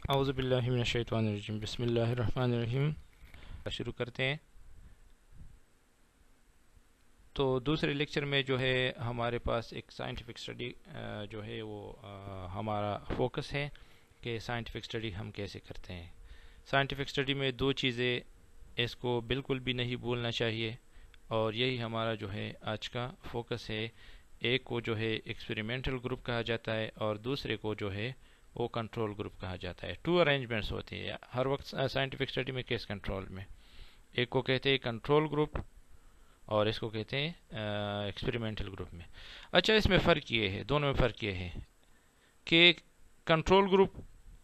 اعوذ باللہ من الشیطان الرجیم، بسم اللہ الرحمن الرحیم۔ شروع کرتے ہیں۔ تو دوسرے لیکچر میں جو ہے ہمارے پاس ایک سائنٹیفک اسٹڈی جو ہے وہ ہمارا فوکس ہے کہ سائنٹیفک اسٹڈی ہم کیسے کرتے ہیں۔ سائنٹیفک اسٹڈی میں دو چیزیں اس کو بالکل بھی نہیں بھولنا چاہیے، اور یہی ہمارا جو ہے آج کا فوکس ہے۔ ایک کو جو ہے ایکسپیریمنٹل گروپ کہا جاتا ہے، اور دوسرے کو جو ہے وہ کنٹرول گروپ کہا جاتا ہے۔ ٹو ارینجمنٹس ہوتے ہیں ہر وقت سائنٹیفک اسٹڈی میں کیس کنٹرول میں۔ ایک کو کہتے ہیں کنٹرول گروپ، اور اس کو کہتے ہیں ایکسپیریمنٹل گروپ میں۔ اچھا، اس میں فرق یہ ہے، دونوں میں فرق یہ ہے کہ کنٹرول گروپ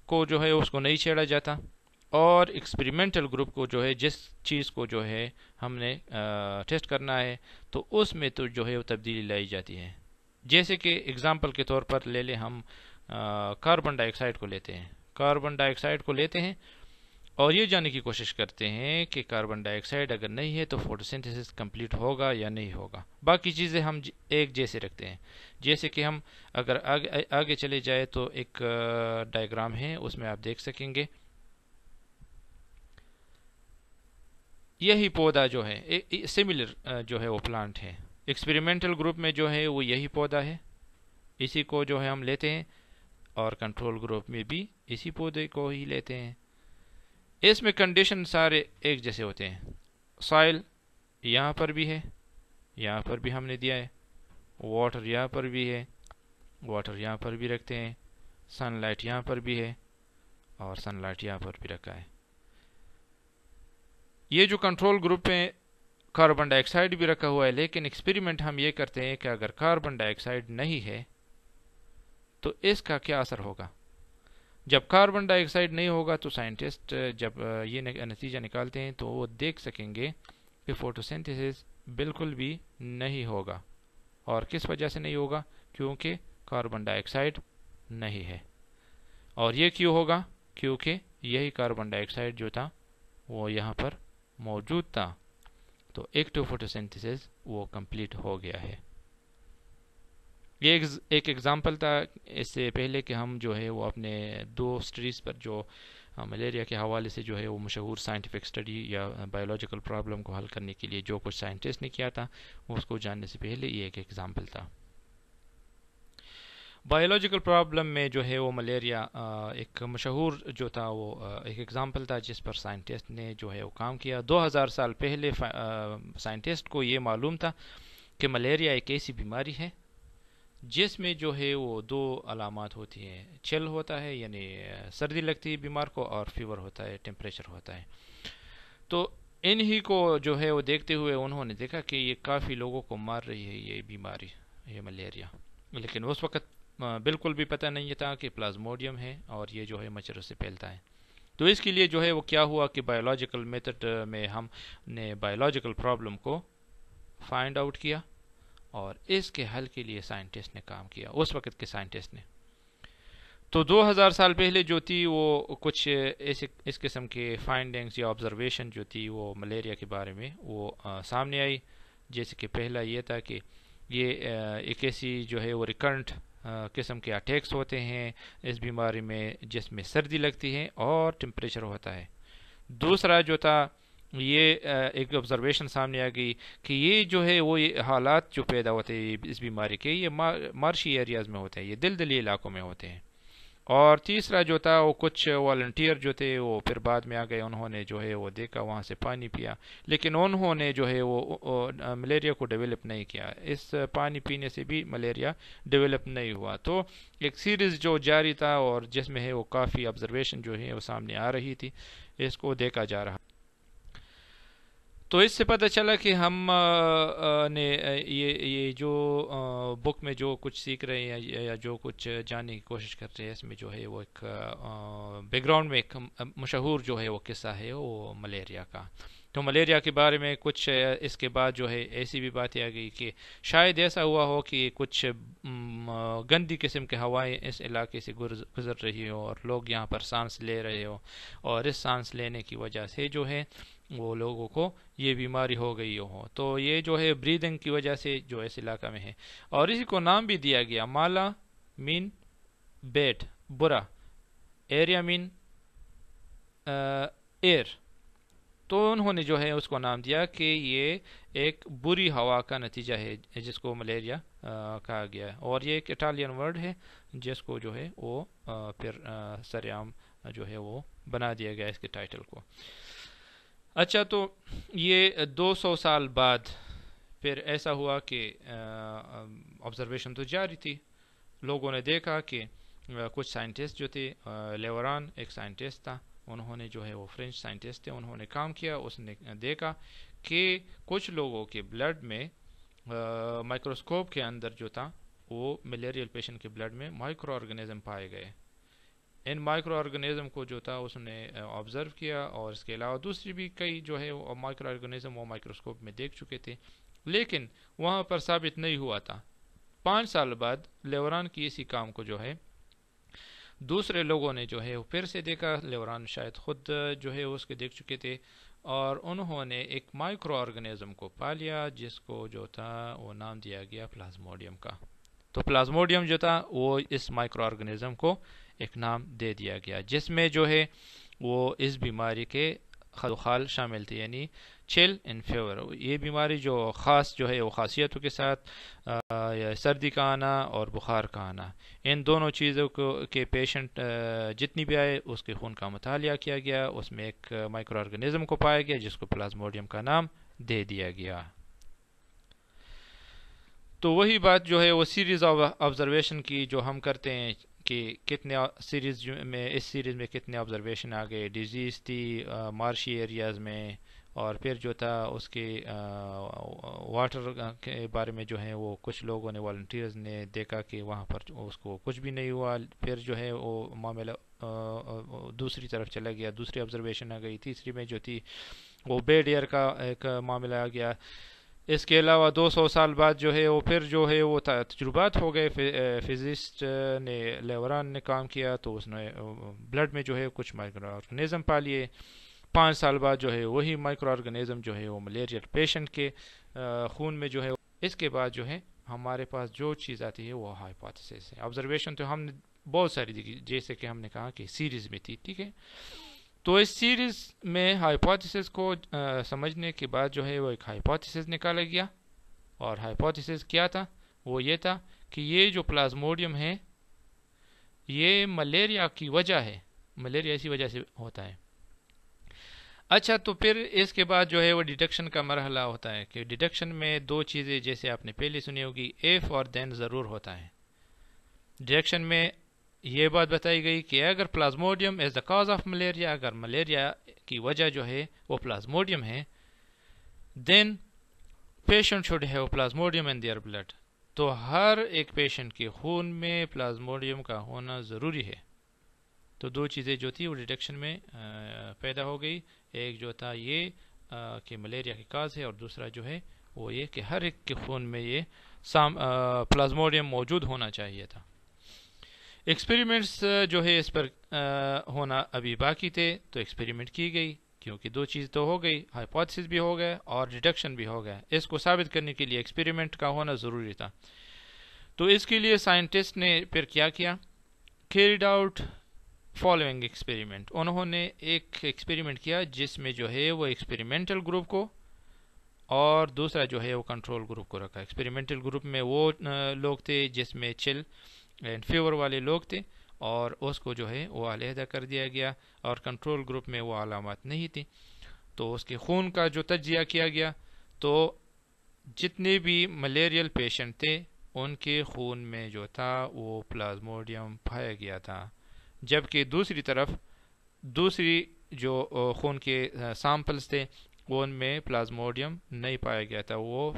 کو جو ہے اس کو نہیں چھیڑا جاتا، اور ایکسپیریمنٹل گروپ کو جو ہے جس چیز کو جو ہے ہم نے ٹیسٹ کرنا ہے تو اس میں تو جو ہے وہ تبدیلی لائی جاتی ہے۔ جیسے کہ اگزامپل کے طور پر لے لیں، ہم کاربن ڈائی آکسائڈ کو لیتے ہیں۔ کاربن ڈائی آکسائڈ کو لیتے ہیں اور یہ جاننے کی کوشش کرتے ہیں کہ کاربن ڈائی آکسائڈ اگر نہیں ہے تو فوٹوسنتھسس کمپلیٹ ہوگا یا نہیں ہوگا۔ باقی چیزیں ہم ایک جیسے رکھتے ہیں۔ جیسے کہ ہم اگر آگے چلے جائے تو ایک ڈائیگرام ہے، اس میں آپ دیکھ سکیں گے یہی پودا جو ہے سملر جو ہے وہ پلانٹ ہے۔ ایکسپیریمنٹل گروپ میں جو ہے وہ یہی پودا ہے، اسی کو جو ہے ہم لیتے ہیں، اور کنٹرول گروپ میں بھی اسی پودے کو ہی لیتے ہیں۔ اس میں کنڈیشن سارے ایک جیسے ہوتے ہیں۔ سائل یہاں پر بھی ہے، یہاں پر بھی ہم نے دیا ہے، واٹر یہاں پر بھی ہے، واٹر یہاں پر بھی رکھتے ہیں، سن لائٹ یہاں پر بھی ہے، اور سن لائٹ یہاں پر بھی رکھا ہے۔ یہ جو کنٹرول گروپ میں کاربن ڈائی آکسائڈ بھی رکھا ہوا ہے، لیکن ایکسپیریمنٹ ہم یہ کرتے ہیں کہ اگر کاربن ڈائی آکسائڈ نہیں ہے تو اس کا کیا اثر ہوگا۔ جب کاربن ڈائی آکسائڈ نہیں ہوگا تو سائنٹسٹ جب یہ نتیجہ نکالتے ہیں تو وہ دیکھ سکیں گے کہ فوٹوسنتھسس بالکل بھی نہیں ہوگا۔ اور کس وجہ سے نہیں ہوگا؟ کیونکہ کاربن ڈائی آکسائڈ نہیں ہے۔ اور یہ کیوں ہوگا؟ کیونکہ یہی کاربن ڈائی آکسائڈ جو تھا وہ یہاں پر موجود تھا، تو ایکٹو فوٹوسنتھسس وہ کمپلیٹ ہو گیا ہے۔ یہ ایک ایگزامپل تھا اس سے پہلے کہ ہم جو ہے وہ اپنے دو اسٹڈیز پر جو ملیریا کے حوالے سے جو ہے وہ مشہور سائنٹیفک اسٹڈی یا بایولوجیکل پرابلم کو حل کرنے کے لیے جو کچھ سائنٹسٹ نے کیا تھا اس کو جاننے سے پہلے یہ ایک ایگزامپل تھا۔ بایولوجیکل پرابلم میں جو ہے وہ ملیریا ایک مشہور جو تھا وہ ایک ایگزامپل تھا جس پر سائنٹسٹ نے جو ہے وہ کام کیا۔ 2000 سال پہلے سائنٹسٹ کو یہ معلوم تھا کہ ملیریا ایک ایسی بیماری ہے جس میں جو ہے وہ دو علامات ہوتی ہیں، چل ہوتا ہے یعنی سردی لگتی ہے بیمار کو، اور فیور ہوتا ہے، ٹیمپریچر ہوتا ہے۔ تو انہی کو جو ہے وہ دیکھتے ہوئے انہوں نے دیکھا کہ یہ کافی لوگوں کو مار رہی ہے یہ بیماری، یہ ملیریا، لیکن اس وقت بالکل بھی پتہ نہیں تھا کہ پلازموڈیم ہے اور یہ جو ہے مچھروں سے پھیلتا ہے۔ تو اس کے لیے جو ہے وہ کیا ہوا کہ بایولوجیکل میتھڈ میں ہم نے بایولوجیکل پرابلم کو فائنڈ آؤٹ کیا، اور اس کے حل کے لیے سائنٹسٹ نے کام کیا، اس وقت کے سائنٹسٹ نے۔ تو 2000 سال پہلے جو تھی وہ کچھ اس قسم کے فائنڈنگز یا آبزرویشن جو تھی وہ ملیریا کے بارے میں وہ سامنے آئی۔ جیسے کہ پہلا یہ تھا کہ یہ ایک ایسی جو ہے وہ ریکرنٹ قسم کے اٹیکس ہوتے ہیں اس بیماری میں جس میں سردی لگتی ہے اور ٹمپریچر ہوتا ہے۔ دوسرا جو تھا یہ ایک آبزرویشن سامنے آ گئی کہ یہ جو ہے وہ حالات جو پیدا ہوتے ہیں اس بیماری کے، یہ مارشی ایریاز میں ہوتے ہیں، یہ دلدلی علاقوں میں ہوتے ہیں۔ اور تیسرا جو تھا وہ کچھ والنٹیئر جو تھے وہ پھر بعد میں آ گئے، انہوں نے جو ہے وہ دیکھا، وہاں سے پانی پیا، لیکن انہوں نے جو ہے وہ ملیریا کو ڈیولپ نہیں کیا، اس پانی پینے سے بھی ملیریا ڈیولپ نہیں ہوا۔ تو ایک سیریز جو جاری تھا اور جس میں ہے وہ کافی آبزرویشن جو ہے وہ سامنے آ رہی تھی، اس کو دیکھا جا رہا۔ تو اس سے پتہ چلا کہ ہم نے یہ جو بک میں جو کچھ سیکھ رہے ہیں یا جو کچھ جاننے کی کوشش کر رہے ہیں، اس میں جو ہے وہ ایک بیک گراؤنڈ میں ایک مشہور جو ہے وہ قصہ ہے وہ ملیریا کا۔ تو ملیریا کے بارے میں کچھ اس کے بعد جو ہے ایسی بھی باتیں آ گئی کہ شاید ایسا ہوا ہو کہ کچھ گندی قسم کے ہوائیں اس علاقے سے گزر رہی ہوں اور لوگ یہاں پر سانس لے رہے ہوں، اور اس سانس لینے کی وجہ سے جو ہے وہ لوگوں کو یہ بیماری ہو گئی ہو۔ تو یہ جو ہے بریدنگ کی وجہ سے جو اس علاقہ میں ہے، اور اسی کو نام بھی دیا گیا، مالا مین بیڈ، برا، ایریا مین ایئر، تو انہوں نے جو ہے اس کو نام دیا کہ یہ ایک بری ہوا کا نتیجہ ہے جس کو ملیریا کہا گیا ہے، اور یہ ایک اٹالین ورڈ ہے جس کو جو ہے وہ پھر سر عام جو ہے وہ بنا دیا گیا اس کے ٹائٹل کو۔ اچھا، تو یہ 200 سال بعد پھر ایسا ہوا کہ آبزرویشن تو جاری تھی، لوگوں نے دیکھا کہ کچھ سائنٹسٹ جو تھے، لیوران ایک سائنٹسٹ تھا، انہوں نے جو ہے وہ فرینچ سائنٹسٹ تھے، انہوں نے کام کیا، اس نے دیکھا کہ کچھ لوگوں کے بلڈ میں مائکروسکوپ کے اندر جو تھا وہ ملیریل پیشنٹ کے بلڈ میں مائکرو آرگنزم پائے گئے۔ ان مائکرو آرگنزم کو جو تھا اس نے آبزرو کیا، اور اس کے علاوہ دوسری بھی کئی جو ہے وہ مائکرو آرگنزم وہ مائکروسکوپ میں دیکھ چکے تھے، لیکن وہاں پر ثابت نہیں ہوا تھا۔ 5 سال بعد لیوران کی اسی کام کو جو ہے دوسرے لوگوں نے جو ہے وہ پھر سے دیکھا، لیوران شاید خود جو ہے اس کے دیکھ چکے تھے، اور انہوں نے ایک مائکرو آرگنزم کو پا لیا جس کو جو تھا وہ نام دیا گیا پلازموڈیم کا۔ تو پلازموڈیم جو تھا وہ اس مائکرو آرگنزم کو ایک نام دے دیا گیا، جس میں جو ہے وہ اس بیماری کے خال شامل تھے، یعنی چل ان فیور۔ یہ بیماری جو خاص جو ہے وہ خاصیتوں کے ساتھ سردی کا آنا اور بخار کا آنا، ان دونوں چیزوں کو کے پیشنٹ جتنی بھی آئے اس کے خون کا مطالعہ کیا گیا، اس میں ایک مائکرو آرگنزم کو پایا گیا جس کو پلازموڈیم کا نام دے دیا گیا۔ تو وہی بات جو ہے وہ سیریز آف آبزرویشن کی جو ہم کرتے ہیں کہ کتنے سیریز میں، اس سیریز میں کتنے آبزرویشن آ گئے، ڈیزیز تھی مارشی ایریاز میں، اور پھر جو تھا اس کے واٹر کے بارے میں جو ہے وہ کچھ لوگوں نے والنٹیئرز نے دیکھا کہ وہاں پر اس کو کچھ بھی نہیں ہوا، پھر جو ہے وہ معاملہ دوسری طرف چلا گیا، دوسری آبزرویشن آ گئی، تیسری میں جو تھی وہ بیڈ ایئر کا ایک معاملہ آ گیا۔ اس کے علاوہ 200 سال بعد جو ہے وہ پھر جو ہے وہ تجربات ہو گئے، فزسٹ نے لیوران نے کام کیا تو اس نے بلڈ میں جو ہے کچھ مائکرو آرگنزم پا لیے۔ 5 سال بعد جو ہے وہی مائکرو آرگنزم جو ہے وہ ملیریل پیشنٹ کے خون میں جو ہے، اس کے بعد جو ہے ہمارے پاس جو چیز آتی ہے وہ ہائپوتھیسس ہے۔ آبزرویشن تو ہم نے بہت ساری دیکھی، جیسے کہ ہم نے کہا کہ سیریز میں تھی، ٹھیک ہے۔ تو اس سیریز میں ہائپوتھیسس کو سمجھنے کے بعد جو ہے وہ ایک ہائپوتھیسس نکالا گیا، اور ہائپوتھیسس کیا تھا؟ وہ یہ تھا کہ یہ جو پلازموڈیم ہے یہ ملیریا کی وجہ ہے، ملیریا اسی وجہ سے ہوتا ہے۔ اچھا، تو پھر اس کے بعد جو ہے وہ ڈیٹیکشن کا مرحلہ ہوتا ہے کہ ڈیٹیکشن میں دو چیزیں جیسے آپ نے پہلے سنی ہوگی، ایف اور دین ضرور ہوتا ہے۔ ڈیٹیکشن میں یہ بات بتائی گئی کہ اگر plasmodium is the cause of malaria, اگر ملیریا کی وجہ جو ہے وہ پلازموڈیم ہے، then patient should have plasmodium in their blood, تو ہر ایک پیشنٹ کے خون میں پلازموڈیم کا ہونا ضروری ہے۔ تو دو چیزیں جو تھی وہ ڈیٹیکشن میں پیدا ہو گئی، ایک جو تھا یہ کہ ملیریا کی کاز ہے، اور دوسرا جو ہے وہ یہ کہ ہر ایک کے خون میں یہ پلازموڈیم موجود ہونا چاہیے تھا۔ ایکسپیریمنٹس جو ہے اس پر ہونا ابھی باقی تھے، تو ایکسپیریمنٹ کی گئی، کیونکہ دو چیز تو ہو گئی، ہائپوتھیسس بھی ہو گیا اور ڈیٹیکشن بھی ہو گیا، اس کو ثابت کرنے کے لیے ایکسپیریمنٹ کا ہونا ضروری تھا۔ تو اس کے لیے سائنٹسٹ نے پھر کیا کیریڈ آؤٹ فالوئنگ ایکسپیریمنٹ، انہوں نے ایک ایکسپیریمنٹ کیا جس میں جو ہے وہ ایکسپیریمنٹل گروپ کو اور دوسرا جو ہے وہ کنٹرول گروپ کو رکھا۔ ایکسپیریمنٹل گروپ میں وہ لوگ تھے جس میں چل اینڈ فیور والے لوگ تھے، اور اس کو جو ہے وہ علیحدہ کر دیا گیا، اور کنٹرول گروپ میں وہ علامات نہیں تھی، تو اس کے خون کا جو تجزیہ کیا گیا تو جتنے بھی ملیریل پیشنٹ تھے ان کے خون میں جو تھا وہ پلازموڈیم پایا گیا تھا، جبکہ دوسری طرف دوسری جو خون کے سامپلز تھے ان میں پلازموڈیم نہیں پایا گیا تھا، وہ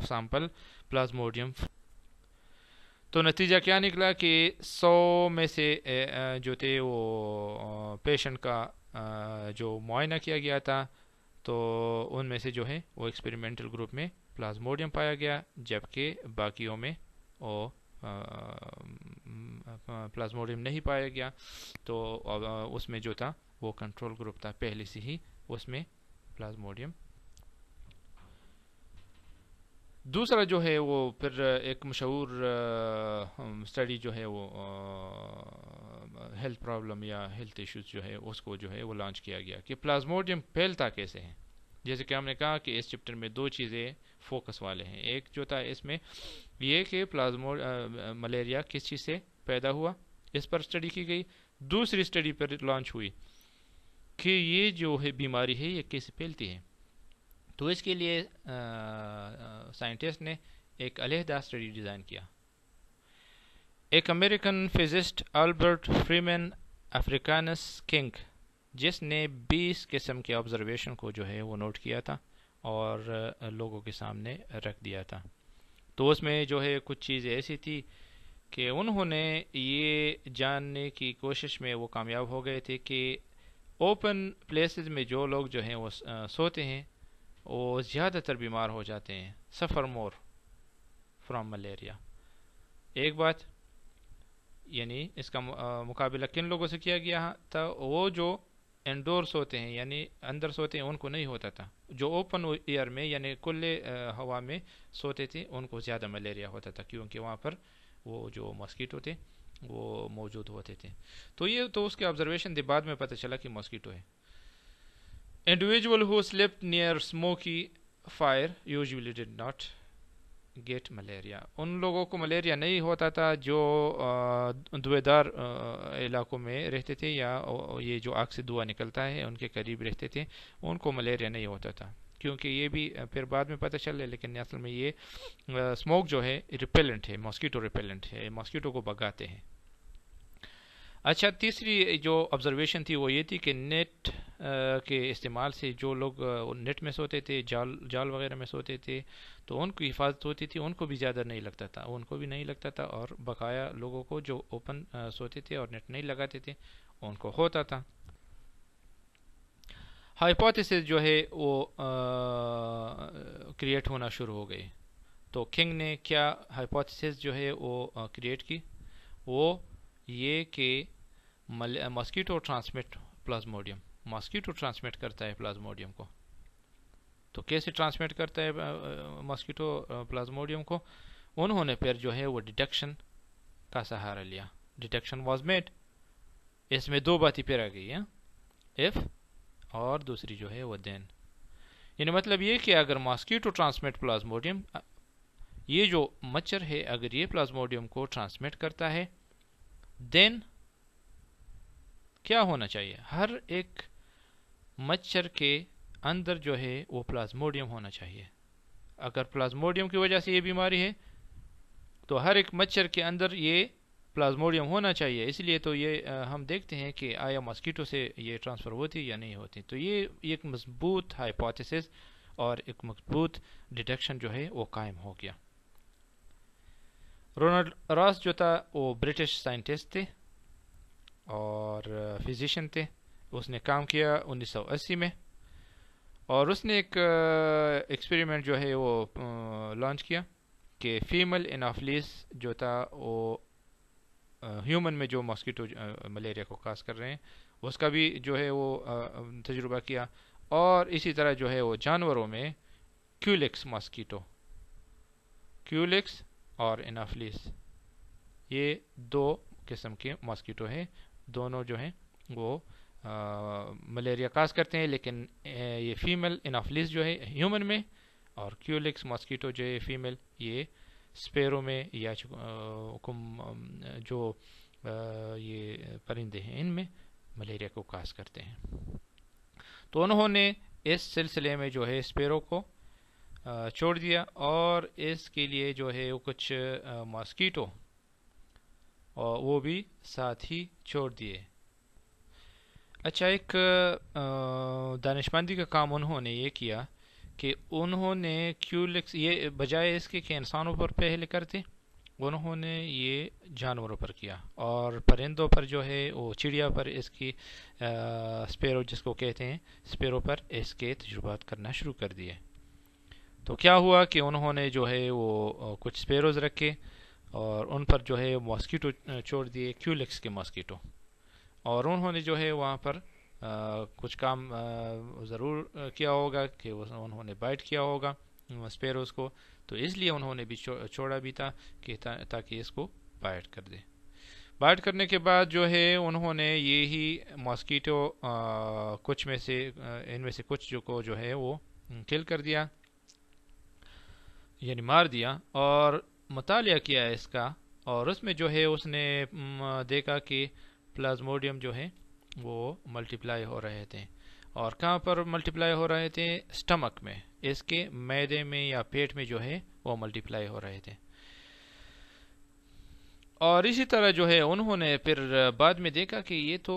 سامپل پلازموڈیم۔ تو نتیجہ کیا نکلا کہ 100 میں سے جو تھے وہ پیشنٹ کا جو معائنہ کیا گیا تھا تو ان میں سے جو ہے وہ ایکسپیریمنٹل گروپ میں پلازموڈیم پایا گیا، جبکہ باقیوں میں وہ پلازموڈیم نہیں پایا گیا، تو اس میں جو تھا وہ کنٹرول گروپ تھا پہلے سے ہی اس میں پلازموڈیم۔ دوسرا جو ہے وہ پھر ایک مشہور اسٹڈی جو ہے وہ ہیلتھ پرابلم یا ہیلتھ ایشوز جو ہے اس کو جو ہے وہ لانچ کیا گیا کہ پلازموڈیم پھیلتا کیسے ہے. جیسے کہ ہم نے کہا کہ اس چیپٹر میں دو چیزیں فوکس والے ہیں. ایک جو تھا اس میں یہ کہ ملیریا کس چیز سے پیدا ہوا, اس پر اسٹڈی کی گئی. دوسری اسٹڈی پر لانچ ہوئی کہ یہ جو ہے بیماری ہے یہ کیسے پھیلتی ہے. تو اس کے لیے سائنٹسٹ نے ایک علیحدہ اسٹڈی ڈیزائن کیا. ایک American physicist Albert Freeman Africanus King, جس نے 20 قسم کے آبزرویشن کو جو ہے وہ نوٹ کیا تھا اور لوگوں کے سامنے رکھ دیا تھا. تو اس میں جو ہے کچھ چیزیں ایسی تھی کہ انہوں نے یہ جاننے کی کوشش میں وہ کامیاب ہو گئے تھے کہ اوپن پلیسز میں جو لوگ جو ہیں وہ سوتے ہیں وہ زیادہ تر بیمار ہو جاتے ہیں, سفر مور فرام ملیریا. ایک بات, یعنی اس کا مقابلہ کن لوگوں سے کیا گیا تھا؟ وہ جو انڈور سوتے ہیں یعنی اندر سوتے ہیں ان کو نہیں ہوتا تھا. جو اوپن ایئر میں یعنی کھلے ہوا میں سوتے تھے ان کو زیادہ ملیریا ہوتا تھا, کیونکہ وہاں پر وہ جو ماسکیٹو تھے وہ موجود ہوتے تھے. تو یہ تو اس کے آبزرویشن تھے, بعد میں پتہ چلا کہ ماسکیٹو ہے. Individual who slept near smoky fire usually did not get malaria. ان لوگوں کو ملیریا نہیں ہوتا تھا جو دھویں دار علاقوں میں رہتے تھے یا یہ جو آگ سے دھواں نکلتا ہے ان کے قریب رہتے تھے, ان کو ملیریا نہیں ہوتا تھا. کیونکہ یہ بھی پھر بعد میں پتہ چلے, لیکن اصل میں یہ اسموک جو ہے ریپیلنٹ ہے, ماسکیٹو ریپیلنٹ ہے, ماسکیٹو کو بھگاتے ہیں. اچھا, تیسری جو آبزرویشن تھی وہ یہ تھی کہ نیٹ کے استعمال سے جو لوگ نیٹ میں سوتے تھے, جال وغیرہ میں سوتے تھے, تو ان کی حفاظت ہوتی تھی, ان کو بھی زیادہ نہیں لگتا تھا, ان کو بھی نہیں لگتا تھا. اور بقایا لوگوں کو جو اوپن سوتے تھے اور نیٹ نہیں لگاتے تھے ان کو ہوتا تھا. ہائپوتھیسس جو ہے وہ کریٹ ہونا شروع ہو گئی. تو کنگ نے کیا ہائپوتھیسس جو ہے وہ کریٹ کی, وہ یہ کہ mosquito transmit plasmodium, mosquito transmit کرتا ہے پلازموڈیم کو. تو کیسے ٹرانسمٹ کرتا ہے ماسکیٹو پلازموڈیم کو؟ انہوں نے پھر جو ہے وہ ڈیٹیکشن کا سہارا لیا. Detection was made. اس میں دو باتیں پھر آ گئی ہیں, ایف اور دوسری جو ہے وہ دین. یعنی مطلب یہ کہ اگر ماسکیٹو ٹرانسمٹ پلازموڈیم, یہ جو مچھر ہے اگر یہ پلازموڈیم کو ٹرانسمٹ کرتا ہے, دین کیا ہونا چاہیے؟ ہر ایک مچھر کے اندر جو ہے وہ پلازموڈیم ہونا چاہیے. اگر پلازموڈیم کی وجہ سے یہ بیماری ہے تو ہر ایک مچھر کے اندر یہ پلازموڈیم ہونا چاہیے. اس لیے تو یہ ہم دیکھتے ہیں کہ آیا ماسکیٹو سے یہ ٹرانسفر ہوتی یا نہیں ہوتی. تو یہ ایک مضبوط ہائپوتھیسس اور ایک مضبوط ڈیٹیکشن جو ہے وہ قائم ہو گیا. رونالڈ راس جو تھا وہ برٹش سائنٹسٹ تھے اور فزیشین تھے. اس نے کام کیا 1980 میں, اور اس نے ایک ایکسپیریمنٹ جو ہے وہ لانچ کیا کہ فیمل انافلیس جو تھا وہ ہیومن میں جو ماسکیٹو ملیریا کو کاز کر رہے ہیں اس کا بھی جو ہے وہ تجربہ کیا. اور اسی طرح جو ہے وہ جانوروں میں کیولیکس ماسکیٹو, کیولیکس اور انافلیس, یہ دو قسم کے ماسکیٹو ہیں. دونوں جو ہیں وہ ملیریا کاز کرتے ہیں, لیکن یہ فیمل انافلیس جو ہے ہیومن میں, اور کیولیکس ماسکیٹو جو ہے فیمل یہ سپیرو میں یا جو یہ پرندے ہیں ان میں ملیریا کو کاز کرتے ہیں. تو انہوں نے اس سلسلے میں جو ہے سپیرو کو چھوڑ دیا اور اس کے لیے جو ہے وہ کچھ ماسکیٹو اور وہ بھی ساتھ ہی چھوڑ دیے. اچھا, ایک دانشمندی کا کام انہوں نے یہ کیا کہ انہوں نے کیولیکس یہ بجائے اس کے کہ انسانوں پر پہلے کرتے, انہوں نے یہ جانوروں پر کیا اور پرندوں پر جو ہے وہ چڑیا پر اس کی سپیرو جس کو کہتے ہیں سپیرو پر اس کے تجربات کرنا شروع کر دیے. تو کیا ہوا کہ انہوں نے جو ہے وہ کچھ سپیروز رکھے اور ان پر جو ہے ماسکیٹو چھوڑ دیے, کیولیکس کے ماسکیٹو, اور انہوں نے جو ہے وہاں پر کچھ کام ضرور کیا ہوگا کہ انہوں نے بائٹ کیا ہوگا سپیروز کو, تو اس لیے انہوں نے بھی چھوڑا بھی تھا کہ تاکہ اس کو بائٹ کر دے. بائٹ کرنے کے بعد جو ہے انہوں نے یہی ماسکیٹو کچھ میں سے ان میں سے کچھ جو ہے وہ کل کر دیا، یعنی مار دیا، اور مطالعہ کیا اس کا، اور اس میں جو ہے اس نے دیکھا کہ پلازموڈیم جو ہے وہ ملٹیپلائی ہو رہے تھے، اور کہاں پر ملٹیپلائی ہو رہے تھے؟ سٹمک میں، اس کے معدے میں یا پیٹ میں جو ہے وہ ملٹیپلائی ہو رہے تھے۔ اور اسی طرح جو ہے انہوں نے پھر بعد میں دیکھا کہ یہ تو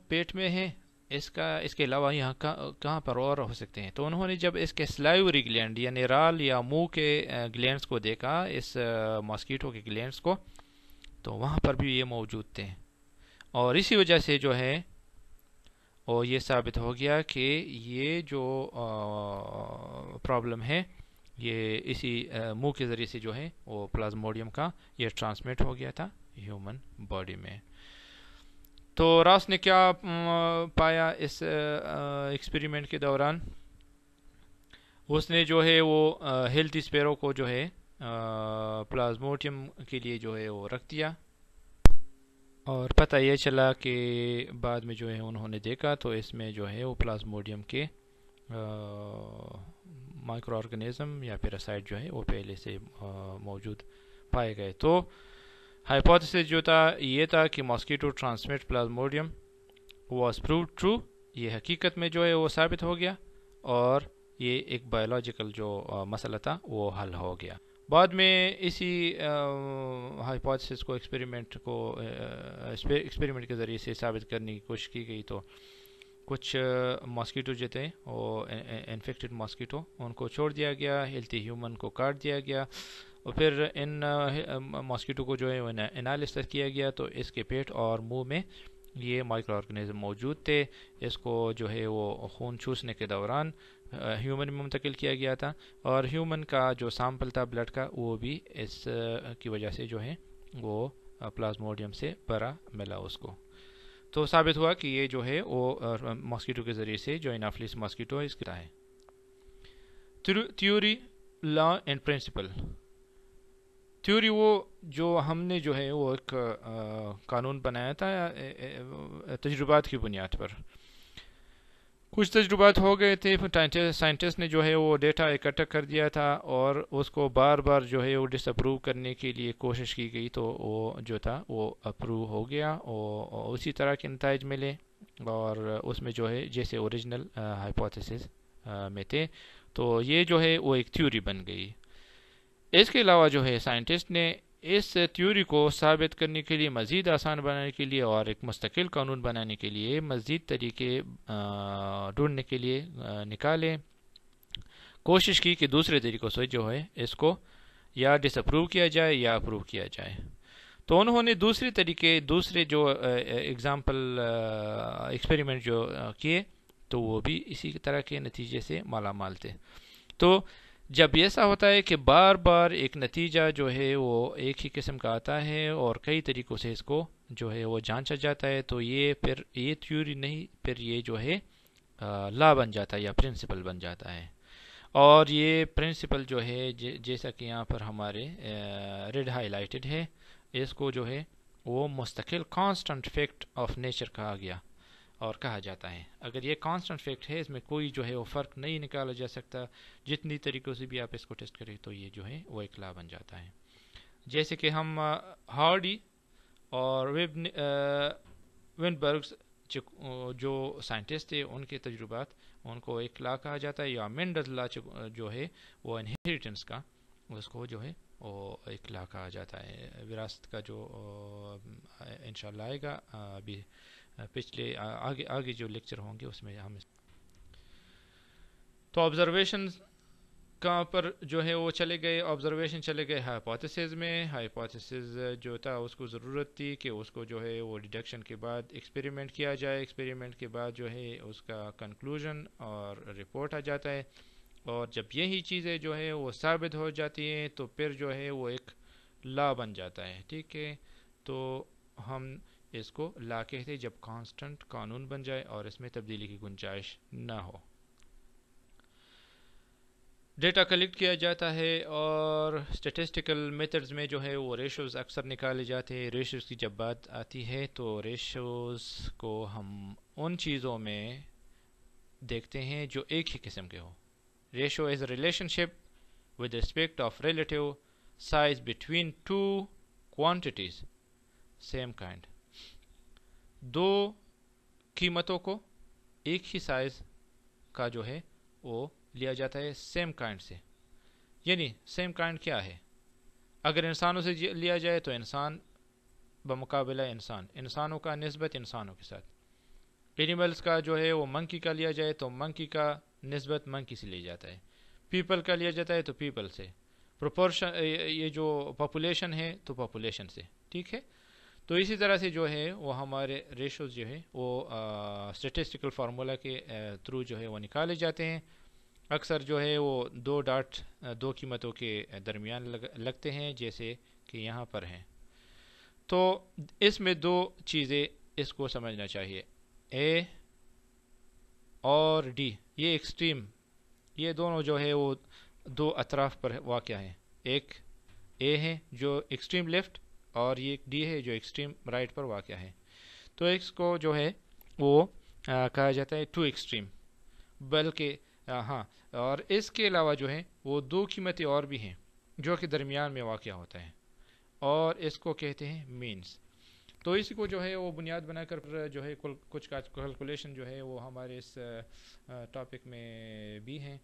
پیٹ میں ہے، اس کے علاوہ یہاں کہاں پر اور ہو سکتے ہیں، تو انہوں نے جب اس کے سلائیوری گلینڈ یعنی رال یا منہ کے گلینڈز کو دیکھا، اس ماسکیٹو کے گلینڈز کو، تو وہاں پر بھی یہ موجود تھے، اور اسی وجہ سے جو ہے اور یہ ثابت ہو گیا کہ یہ جو پرابلم ہے یہ اسی منہ کے ذریعے سے جو ہے وہ پلازموڈیم کا یہ ٹرانسمٹ ہو گیا تھا ہیومن باڈی میں۔ تو راس نے کیا پایا اس ایکسپیریمنٹ کے دوران؟ اس نے جو ہے وہ ہیلتھی اسپیرو کو جو ہے پلازموڈیم کے لیے جو ہے وہ رکھ دیا، اور پتہ یہ چلا کہ بعد میں جو ہے انہوں نے دیکھا تو اس میں جو ہے وہ پلازموڈیم کے مائکرو آرگنزم یا پیراسائٹ جو ہے وہ پہلے سے موجود پائے گئے۔ تو ہائپوتھیسس جو تھا یہ تھا کہ mosquito transmit plasmodium was proved true, یہ حقیقت میں جو ہے وہ ثابت ہو گیا، اور یہ ایک بایولوجیکل جو مسئلہ تھا وہ حل ہو گیا۔ بعد میں اسی ہائپوتھیسس کو ایکسپیریمنٹ کے ذریعے سے ثابت کرنے کی کوشش کی گئی، تو کچھ ماسکیٹو جو تھے وہ انفیکٹڈ ماسکیٹو ان کو چھوڑ دیا گیا، ہیلتھی ہیومن کو کاٹ دیا گیا، اور پھر ان ماسکیٹو کو جو ہے وہ انالسس کیا گیا، تو اس کے پیٹ اور منہ میں یہ مائکرو آرگنزم موجود تھے۔ اس کو جو ہے وہ خون چوسنے کے دوران ہیومن میں منتقل کیا گیا تھا، اور ہیومن کا جو سیمپل تھا بلڈ کا وہ بھی اس کی وجہ سے جو ہے وہ پلازموڈیم سے بھرا ملا اس کو۔ تو ثابت ہوا کہ یہ جو ہے وہ ماسکیٹو کے ذریعے سے جو انافیلیس ماسکیٹو اس کا ہے۔ Theory, law and principle. Theory وہ جو ہم نے جو ہے وہ ایک قانون بنایا تھا تجربات کی بنیاد پر، کچھ تجربات ہو گئے تھے، سائنٹسٹ نے جو ہے وہ ڈیٹا اکٹھا کر دیا تھا، اور اس کو بار بار جو ہے وہ ڈس اپروو کرنے کے لیے کوشش کی گئی، تو وہ جو تھا وہ اپروو ہو گیا، اور اسی طرح کے نتائج ملے، اور اس میں جو ہے جیسے اوریجنل ہائپوتھیسس میں تھے، تو یہ جو ہے وہ ایک تھیوری بن گئی۔ اس کے علاوہ جو ہے سائنٹسٹ نے اس تھیوری کو ثابت کرنے کے لیے، مزید آسان بنانے کے لیے اور ایک مستقل قانون بنانے کے لیے مزید طریقے ڈھونڈنے کے لیے نکالے، کوشش کی کہ دوسرے طریقوں سے جو ہے اس کو یا ڈس اپروو کیا جائے یا اپروو کیا جائے۔ تو انہوں نے دوسرے جو ایکسپیریمنٹ جو کیے، تو وہ بھی اسی طرح کے نتیجے سے مالا مال تھے۔ تو جب ایسا ہوتا ہے کہ بار بار ایک نتیجہ جو ہے وہ ایک ہی قسم کا آتا ہے اور کئی طریقوں سے اس کو جو ہے وہ جانچا جاتا ہے، تو یہ پھر یہ تھیوری نہیں، پھر یہ جو ہے لا بن جاتا ہے یا پرنسپل بن جاتا ہے، اور یہ پرنسپل جو ہے جیسا کہ یہاں پر ہمارے ریڈ ہائی لائٹڈ ہے، اس کو جو ہے وہ مستقل کانسٹنٹ فیکٹ آف نیچر کہا گیا اور کہا جاتا ہے۔ اگر یہ کانسٹنٹ فیکٹ ہے، اس میں کوئی جو ہے وہ فرق نہیں نکالا جا سکتا، جتنی طریقوں سے بھی آپ اس کو ٹیسٹ کریں تو یہ جو ہے وہ ایک لا بن جاتا ہے۔ جیسے کہ ہم ہارڈی اور ونبرگز جو سائنٹسٹ تھے، ان کے تجربات، ان کو ایک لا کہا جاتا ہے، یا مینڈلز لا جو ہے وہ انہیریٹنس کا، اس کو جو ہے وہ ایک لا کہا جاتا ہے، وراثت کا، جو انشاءاللہ آئے گا ابھی پچھلے آگے جو لیکچر ہوں گے اس میں ہم۔ تو آبزرویشن کہاں پر جو ہے وہ چلے گئے ہائپوتھیسز میں۔ ہائپوتھیسز جو تھا اس کو ضرورت تھی کہ اس کو جو ہے وہ ڈیڈکشن کے بعد ایکسپیریمنٹ کیا جائے، ایکسپیریمنٹ کے بعد جو ہے اس کا کنکلوژن اور رپورٹ آ جاتا ہے، اور جب یہی چیزیں جو ہے وہ ثابت ہو جاتی ہیں تو پھر جو ہے وہ ایک لا بن جاتا ہے، ٹھیک ہے۔ تو ہم اس کو لا کہتے ہیں جب کانسٹنٹ قانون بن جائے اور اس میں تبدیلی کی گنجائش نہ ہو۔ ڈیٹا کلیکٹ کیا جاتا ہے اور اسٹیٹسٹیکل میتھڈز میں جو ہے وہ ریشوز اکثر نکالے جاتے ہیں. ریشوز کی جب بات آتی ہے تو ریشوز کو ہم ان چیزوں میں دیکھتے ہیں جو ایک ہی قسم کے ہو. Ratio is a relationship with respect of relative size between two quantities same kind. دو قیمتوں کو ایک ہی سائز کا جو ہے وہ لیا جاتا ہے سیم کائنڈ سے. یعنی سیم کائنڈ کیا ہے؟ اگر انسانوں سے لیا جائے تو انسان بمقابلہ انسانوں کا نسبت انسانوں کے ساتھ. اینیملز کا جو ہے وہ منکی کا لیا جائے تو منکی کا نسبت منکی سے لیا جاتا ہے. پیپل کا لیا جاتا ہے تو پیپل سے. پروپورشن یہ جو پاپولیشن ہے تو پاپولیشن سے. ٹھیک ہے. تو اسی طرح سے جو ہے وہ ہمارے ریشوز جو ہے وہ اسٹیٹسٹیکل فارمولا کے تھرو جو ہے وہ نکالے جاتے ہیں. اکثر جو ہے وہ دو ڈاٹ دو قیمتوں کے درمیان لگتے ہیں جیسے کہ یہاں پر ہیں. تو اس میں دو چیزیں اس کو سمجھنا چاہیے. اے اور ڈی یہ ایکسٹریم، یہ دونوں جو ہے وہ دو اطراف پر واقع ہیں. ایک اے ہے جو ایکسٹریم لیفٹ اور یہ ڈی ہے جو ایکسٹریم رائٹ پر واقع ہے. تو اس کو جو ہے وہ کہا جاتا ہے ٹو ایکسٹریم. بلکہ ہاں، اور اس کے علاوہ جو ہے وہ دو قیمتیں اور بھی ہیں جو کہ درمیان میں واقع ہوتا ہے اور اس کو کہتے ہیں مینز. تو اسی کو جو ہے وہ بنیاد بنا کر جو ہے کچھ کیلکولیشن جو ہے وہ ہمارے اس ٹاپک میں بھی ہیں.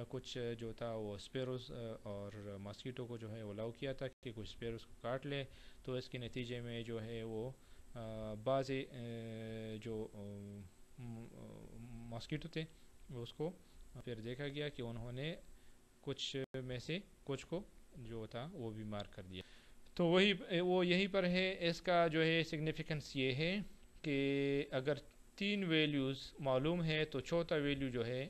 کچھ جو تھا وہ اسپیروز اور ماسکیٹو کو جو ہے وہ الاؤ کیا تھا کہ کچھ اسپیروز کو کاٹ لے تو اس کے نتیجے میں جو ہے وہ بعض جو ماسکیٹو تھے اس کو پھر دیکھا گیا کہ انہوں نے کچھ میں سے کچھ کو جو تھا وہ بھی مار کر دیا. تو وہ یہیں پر ہے. اس کا جو ہے سگنیفیکنس یہ ہے کہ اگر تین ویلیوز معلوم ہے تو چوتھا ویلیو جو ہے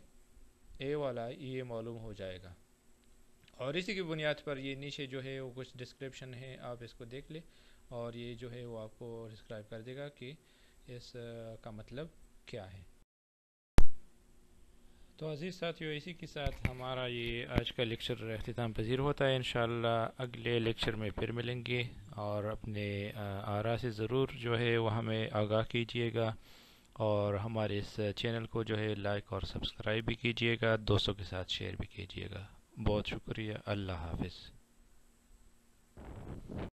اے والا یہ معلوم ہو جائے گا. اور اسی کی بنیاد پر یہ نیچے جو ہے وہ کچھ ڈسکرپشن ہے، آپ اس کو دیکھ لیں اور یہ جو ہے وہ آپ کو ڈسکرائب کر دے گا کہ اس کا مطلب کیا ہے. تو عزیز ساتھیو، اسی کے ساتھ ہمارا یہ آج کا لیکچر اختتام پذیر ہوتا ہے. انشاءاللہ اگلے لیکچر میں پھر ملیں گے اور اپنے آراء سے ضرور جو ہے وہ ہمیں آگاہ کیجیے گا اور ہمارے اس چینل کو جو ہے لائک اور سبسکرائب بھی کیجیے گا، دوستوں کے ساتھ شیئر بھی کیجیے گا. بہت شکریہ. اللہ حافظ.